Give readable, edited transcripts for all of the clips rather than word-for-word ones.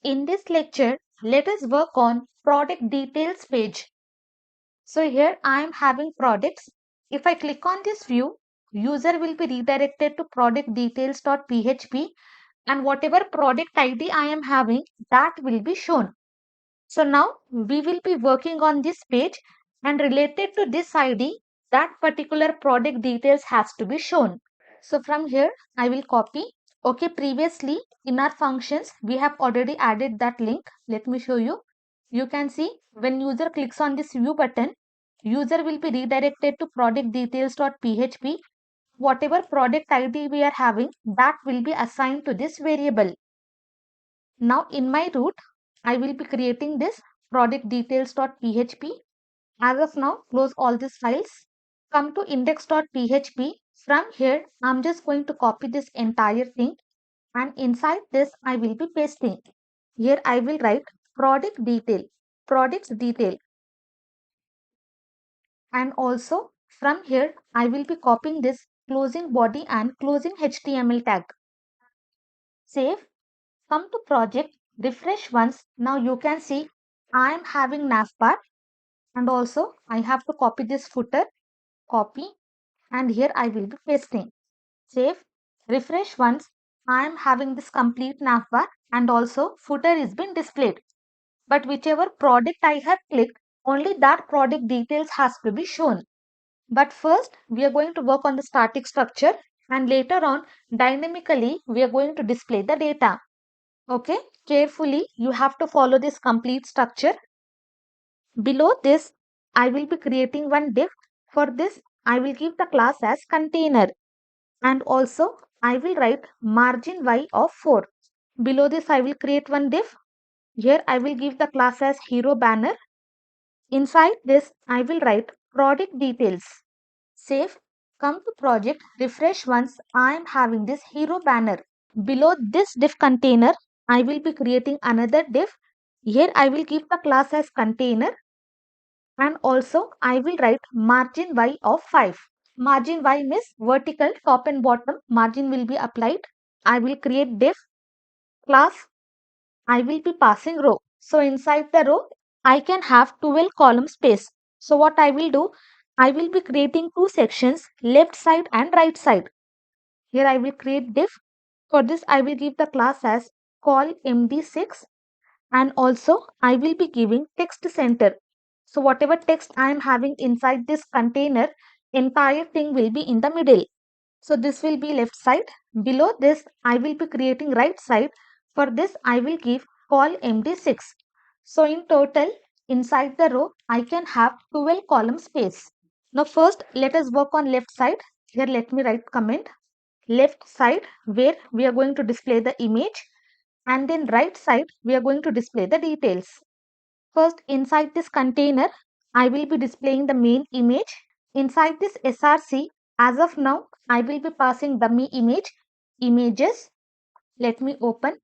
In this lecture, let us work on product details page. So here I am having products. If I click on this view, user will be redirected to product details.php and whatever product ID I am having, that will be shown. So now we will be working on this page and related to this ID, that particular product details has to be shown. So from here, I will copy. Okay, previously in our functions, we have already added that link. Let me show you. You can see when user clicks on this view button, user will be redirected to product details.php. Whatever product ID we are having, that will be assigned to this variable. Now in my root, I will be creating this product details.php. As of now, close all these files. Come to index.php. From here, I'm just going to copy this entire thing and inside this, I will be pasting. Here I will write product detail, products detail. And also from here, I will be copying this closing body and closing HTML tag. Save. Come to project, refresh once. Now you can see I am having navbar and also I have to copy this footer, copy, and here I will be pasting. Save, refresh once. I am having this complete navbar and also footer is been displayed. But whichever product I have clicked, only that product details has to be shown. But first we are going to work on the static structure and later on dynamically we are going to display the data. Okay, carefully you have to follow this complete structure. Below this, I will be creating one div. For this, I will give the class as container and also I will write margin y of 4. Below this, I will create one div. Here I will give the class as hero banner. Inside this, I will write product details. Save, come to project, refresh once. I am having this hero banner. Below this div container, I will be creating another div. Here I will give the class as container and also I will write margin y of 5. Margin y means vertical top and bottom margin will be applied. I will create div class. I will be passing row. So inside the row, I can have 12 column space. So what I will do, I will be creating two sections, left side and right side. Here I will create div. For this, I will give the class as call md6 and also I will be giving text center. So whatever text I am having inside this container, entire thing will be in the middle. So this will be left side. Below this, I will be creating right side. For this, I will give call md6. So in total, inside the row, I can have 12 column space. Now first, let us work on left side. Here, let me write comment. Left side where we are going to display the image and then right side we are going to display the details. First, inside this container, I will be displaying the main image. Inside this src, as of now, I will be passing dummy image, images. Let me open.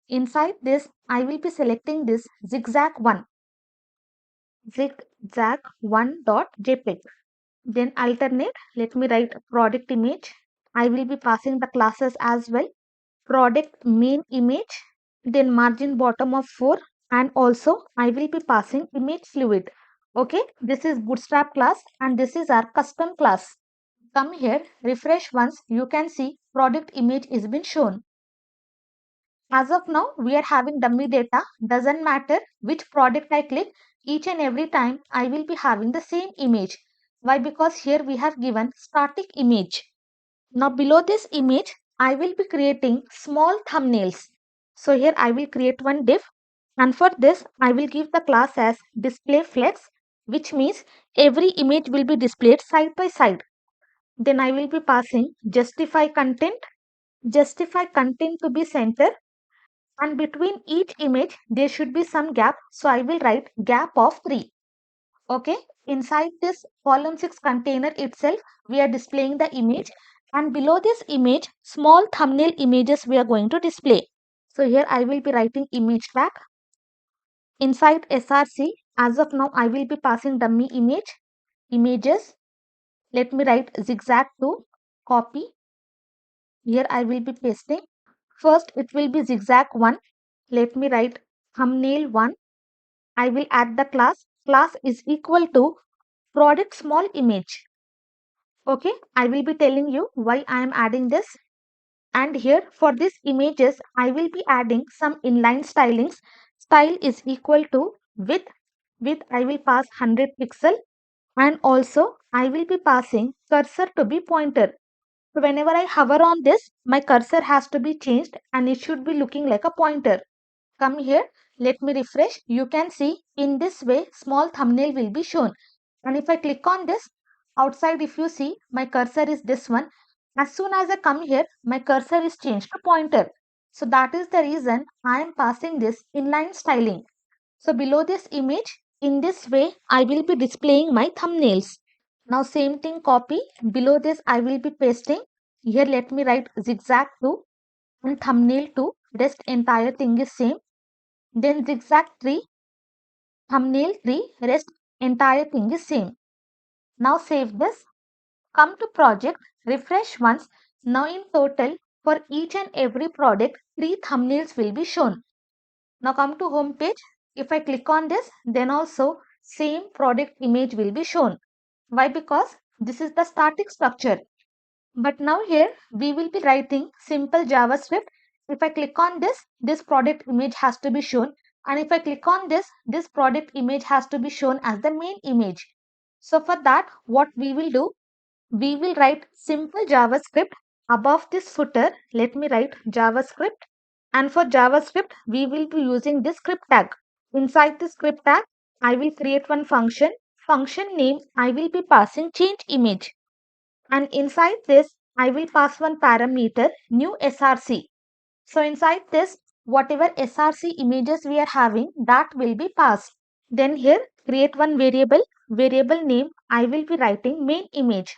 Inside this, I will be selecting this zigzag1, zigzag1.jpg. Then alternate, let me write product image. I will be passing the classes as well. Product main image, then margin bottom of 4 and also I will be passing image fluid. Okay, this is bootstrap class and this is our custom class. Come here, refresh once, you can see product image is been shown. As of now, we are having dummy data. Doesn't matter which product I click, each and every time I will be having the same image. Why? Because here we have given static image. Now below this image, I will be creating small thumbnails. So here I will create one div and for this I will give the class as display flex, which means every image will be displayed side by side. Then I will be passing justify content to be center and between each image there should be some gap. So I will write gap of 3. Okay, inside this column 6 container itself, we are displaying the image and below this image, small thumbnail images we are going to display. So here I will be writing image tag. Inside src, as of now, I will be passing dummy image, images. Let me write zigzag2, copy. Here I will be pasting. First, it will be zigzag1. let me write thumbnail 1. I will add the class. Class is equal to product small image. Okay, I will be telling you why I am adding this. And here for these images, I will be adding some inline stylings. Style is equal to width. Width I will pass 100 pixel, and also I will be passing cursor to be pointer. So whenever I hover on this, my cursor has to be changed and it should be looking like a pointer. Come here, let me refresh. You can see in this way small thumbnail will be shown. And if I click on this, outside if you see my cursor is this one. As soon as I come here, my cursor is changed to pointer. So that is the reason I am passing this inline styling. So below this image, in this way, I will be displaying my thumbnails. Now same thing copy. Below this I will be pasting. Here let me write zigzag 2 and thumbnail 2. Rest entire thing is same. Then zigzag 3, thumbnail 3, rest entire thing is same. Now save this. Come to project, refresh once. Now in total for each and every product 3 thumbnails will be shown. Now come to home page. If I click on this, then also same product image will be shown. Why? Because this is the static structure. But now here we will be writing simple JavaScript. If I click on this, this product image has to be shown. And if I click on this, this product image has to be shown as the main image. So for that, what we will do, we will write simple JavaScript. Above this footer, let me write JavaScript. And for JavaScript, we will be using this script tag. Inside the script tag, I will create one function. Function name, I will be passing change image. And inside this, I will pass one parameter, new src. So inside this, whatever src images we are having, that will be passed. Then here, create one variable. Variable name, I will be writing main image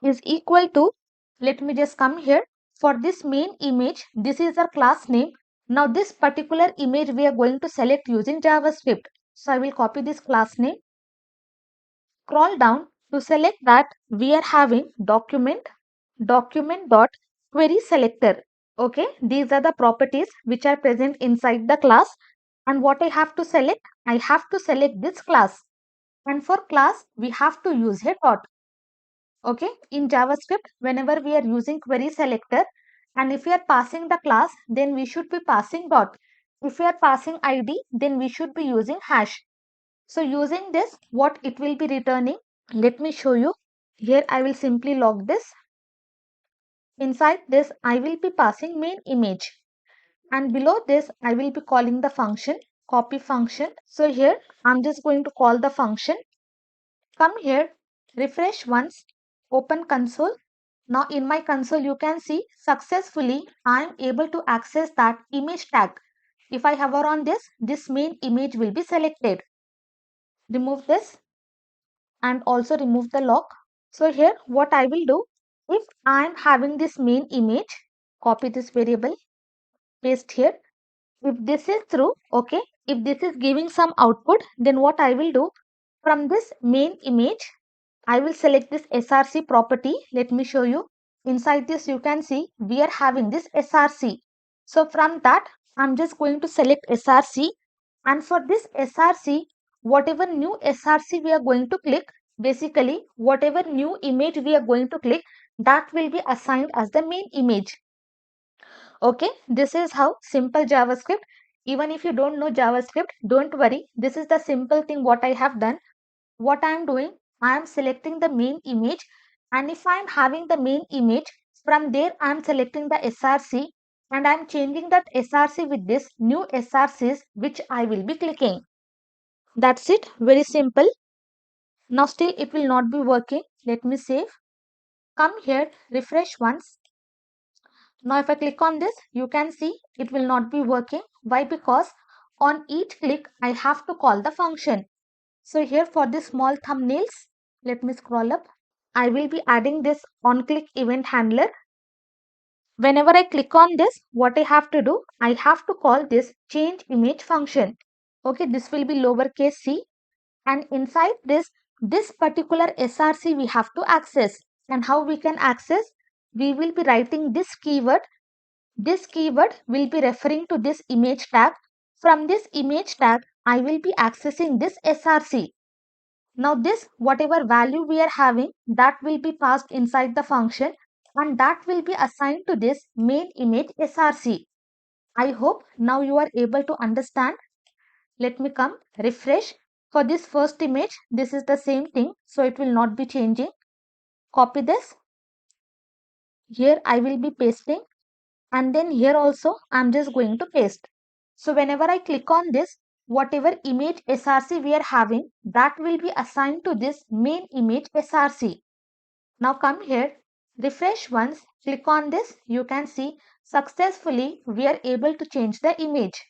is equal to, let me just come here. For this main image, this is our class name. Now this particular image we are going to select using JavaScript. So I will copy this class name, scroll down to select that we are having document dot query selector. Okay, these are the properties which are present inside the class. And what I have to select, I have to select this class. And for class, we have to use a dot. Okay, in JavaScript, whenever we are using query selector, and if we are passing the class, then we should be passing dot. If we are passing ID, then we should be using hash. So using this, what it will be returning, let me show you. Here I will simply log this. Inside this, I will be passing main image. And below this, I will be calling the function, copy function. So here, I'm just going to call the function. Come here, refresh once, open console. Now in my console, you can see successfully I am able to access that image tag. If I hover on this, this main image will be selected. Remove this and also remove the lock. So here what I will do, if I am having this main image, copy this variable, paste here. If this is true, okay, if this is giving some output, then what I will do, from this main image, I will select this src property. Let me show you. Inside this, you can see we are having this src. So from that, I'm just going to select src. And for this src, whatever new src we are going to click, basically whatever new image we are going to click, that will be assigned as the main image. Okay, this is how simple JavaScript. Even if you don't know JavaScript, don't worry. This is the simple thing what I have done. What I am doing, I am selecting the main image, and if I am having the main image, from there I am selecting the src and I am changing that src with this new srcs which I will be clicking. That's it, very simple. Now still it will not be working. Let me save. Come here, refresh once. Now if I click on this, you can see it will not be working. Why? Because on each click I have to call the function. So here for the small thumbnails, let me scroll up. I will be adding this on click event handler. Whenever I click on this, what I have to do, I have to call this change image function. Okay, this will be lowercase c, and inside this particular src we have to access. And how we can access? We will be writing this keyword This keyword will be referring to this image tag. From this image tag, I will be accessing this src. Now this whatever value we are having, that will be passed inside the function and that will be assigned to this main image src. I hope now you are able to understand. Let me come refresh. For this first image, this is the same thing, so it will not be changing. Copy this. Here I will be pasting and then here also I'm just going to paste. So whenever I click on this, whatever image src we are having, that will be assigned to this main image src. Now come here, refresh once, click on this, you can see successfully we are able to change the image.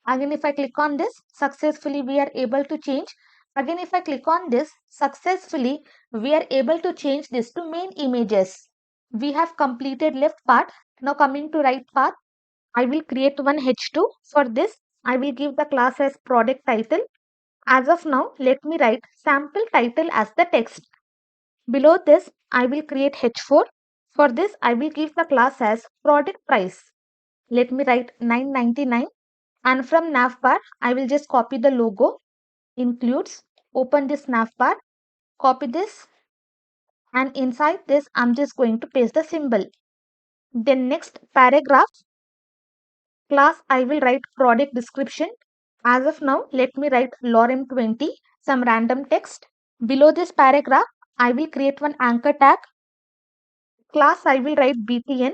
Again, if I click on this, successfully we are able to change. Again, if I click on this, successfully we are able to change this to main images. We have completed left part. Now coming to right part, I will create one H2. For this, I will give the class as product title. As of now, let me write sample title as the text. Below this, I will create H4. For this, I will give the class as product price. Let me write 999. And from navbar, I will just copy the logo, includes, open this navbar, copy this, and inside this, I'm just going to paste the symbol. Then next paragraph, class, I will write product description. As of now, let me write lorem 20, some random text. Below this paragraph, I will create one anchor tag. Class, I will write btn,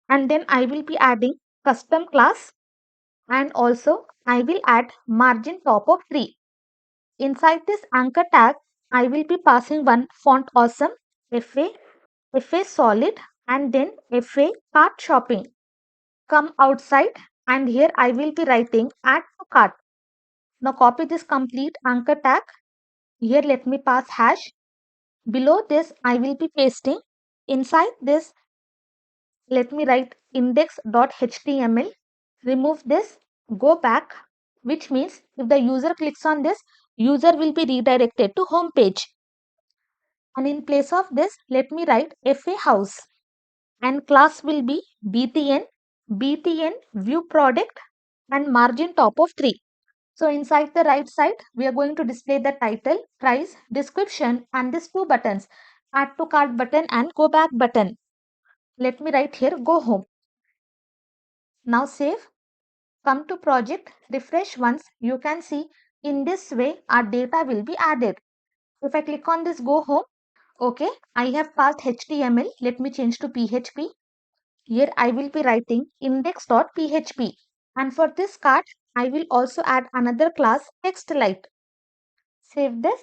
and then I will be adding custom class, and also I will add margin top of 3. Inside this anchor tag, I will be passing one font awesome, FA, FA solid, and then FA cart shopping. Come outside and here I will be writing add to cart. Now copy this complete anchor tag. Here let me pass hash. Below this I will be pasting. Inside this let me write index.html. Remove this, go back, which means if the user clicks on this, user will be redirected to home page. And in place of this, let me write FA house and class will be BTN, BTN view product and margin top of 3. So inside the right side, we are going to display the title, price, description and these two buttons, add to cart button and go back button. Let me write here go home. Now save, come to project, refresh once, you can see in this way our data will be added. If I click on this go home, okay, I have passed HTML. Let me change to PHP. Here I will be writing index.php. And for this card, I will also add another class TextLite. Save this.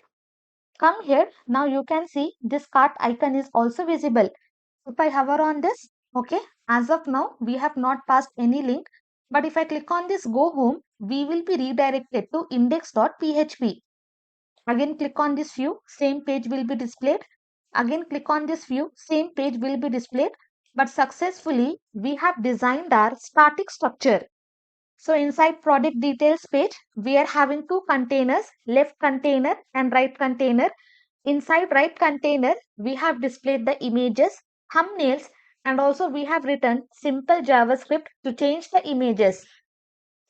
Come here. Now you can see this cart icon is also visible. If I hover on this, okay, as of now, we have not passed any link. But if I click on this go home, we will be redirected to index.php. Again, click on this view, same page will be displayed. Again, click on this view, same page will be displayed. But successfully, we have designed our static structure. So inside product details page, we are having two containers, left container and right container. Inside right container, we have displayed the images, thumbnails, and also we have written simple JavaScript to change the images.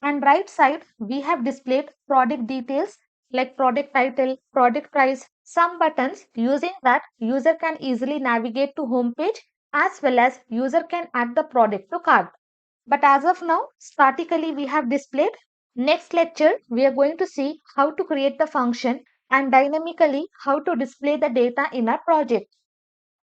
And right side, we have displayed product details like product title, product price, some buttons. Using that, user can easily navigate to home page as well as user can add the product to cart. But as of now, statically we have displayed. Next lecture, we are going to see how to create the function and dynamically how to display the data in our project.